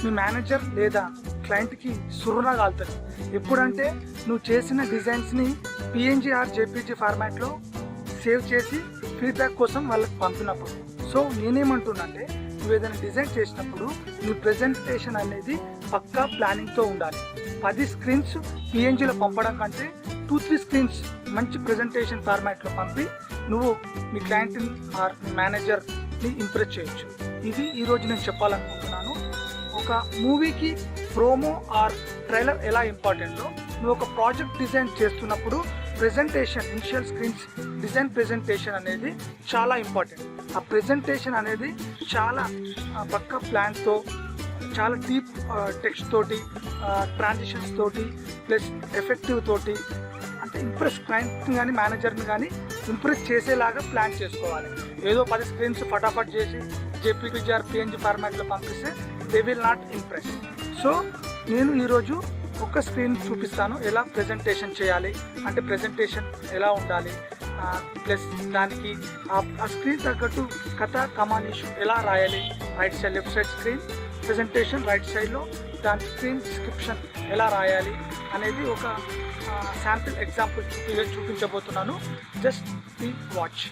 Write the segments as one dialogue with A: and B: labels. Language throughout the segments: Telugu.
A: మీ మేనేజర్ లేదా క్లయింట్కి సుర్రున కాలుతుంది. ఎప్పుడంటే నువ్వు చేసిన డిజైన్స్ని పిఎన్జీ ఆర్ జేపీజీ ఫార్మాట్లో సేవ్ చేసి ఫీడ్బ్యాక్ కోసం వాళ్ళకి పంపినప్పుడు. సో నేనేమంటున్నానంటే, నువ్వు ఏదైనా డిజైన్ చేసినప్పుడు నీ ప్రెజెంటేషన్ అనేది పక్కా ప్లానింగ్తో ఉండాలి. 10 స్క్రీన్స్ పిఎన్జీలో పంపడం కంటే 2-3 స్క్రీన్స్ మంచి ప్రెజెంటేషన్ ఫార్మాట్లో పంపి నువ్వు మీ క్లయింట్ని ఆర్ మీ మేనేజర్ని ఇంప్రెస్ చేయొచ్చు. ఇది ఈరోజు నేను చెప్పాలనుకుంటున్నాను. ఒక మూవీకి ప్రోమో ఆర్ ట్రైలర్ ఎలా ఇంపార్టెంటో, నువ్వు ఒక ప్రాజెక్ట్ డిజైన్ చేస్తున్నప్పుడు presentation, initial screens design presentation అనేది చాలా ఇంపార్టెంట్. ఆ ప్రెజెంటేషన్ అనేది చాలా పక్కా ప్లాన్తో, చాలా డీప్ టెక్స్ట్ తోటి, ట్రాన్సిషన్స్ తోటి, ప్లస్ ఎఫెక్టివ్ తోటి, అంటే ఇంప్రెస్ క్లయింట్ని కానీ మేనేజర్ని కానీ ఇంప్రెస్ చేసేలాగా ప్లాన్ చేసుకోవాలి. ఏదో 10 స్క్రీన్స్ ఫటాఫట్ చేసి జేపీజీ ఆర్ పిఎన్జీ ఫార్మాట్లో పంపిస్తే they will not impress. So నేను ఈరోజు ఒక స్క్రీన్ చూపిస్తాను ఎలా ప్రెజెంటేషన్ చేయాలి, అంటే ప్రెజెంటేషన్ ఎలా ఉండాలి, ప్లస్ దానికి ఆ స్క్రీన్ తగ్గట్టు కథ కమానిషు ఎలా రాయాలి, right side left side screen presentation, right సైడ్లో దాని స్క్రీన్ డిస్క్రిప్షన్ ఎలా రాయాలి అనేది ఒక శాంపిల్ ఎగ్జాంపుల్ చూపించబోతున్నాను. Just please watch.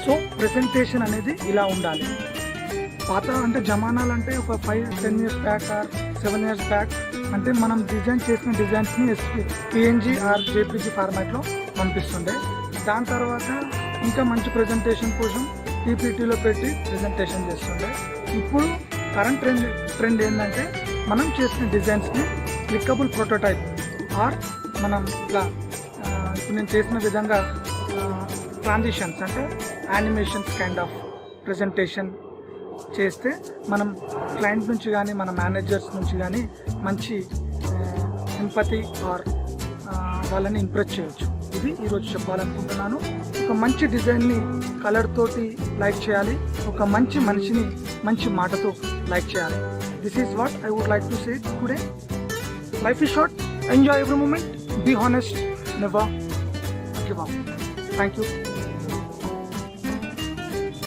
A: So presentation అనేది ఇలా ఉండాలి. పాత అంటే జమానాలంటే ఒక 5-10 years back or 7 years back అంటే మనం డిజైన్ చేసిన డిజైన్స్ని పిఎన్జీ ఆర్ జేపీజీ ఫార్మాట్లో పంపిస్తుండే. దాని తర్వాత ఇంకా మంచి ప్రెజెంటేషన్ కోసం పీపీటీలో పెట్టి ప్రెజెంటేషన్ చేస్తుండే. ఇప్పుడు కరెంట్ ట్రెండ్ ఏంటంటే మనం చేసిన డిజైన్స్ని క్లిక్కబుల్ ప్రోటోటైప్ ఆర్ మనం ఇట్లా ఇప్పుడు నేను చేసిన విధంగా ట్రాన్సిషన్స్ అంటే యానిమేషన్స్ కైండ్ ఆఫ్ ప్రెజెంటేషన్ చేస్తే మనం క్లయింట్ నుంచి కానీ మన మేనేజర్స్ నుంచి కానీ మంచి ఎంపతి ఆర్ వాళ్ళని ఇంప్రెస్ చేయొచ్చు. ఇది ఈరోజు చెప్పాలనుకుంటున్నాను. ఒక మంచి డిజైన్ని కలర్ తోటి లైక్ చేయాలి, ఒక మంచి మనిషిని మంచి మాటతో లైక్ చేయాలి. This is what I would like to say today. Life is short, enjoy every moment, be honest, never give up. Thank you.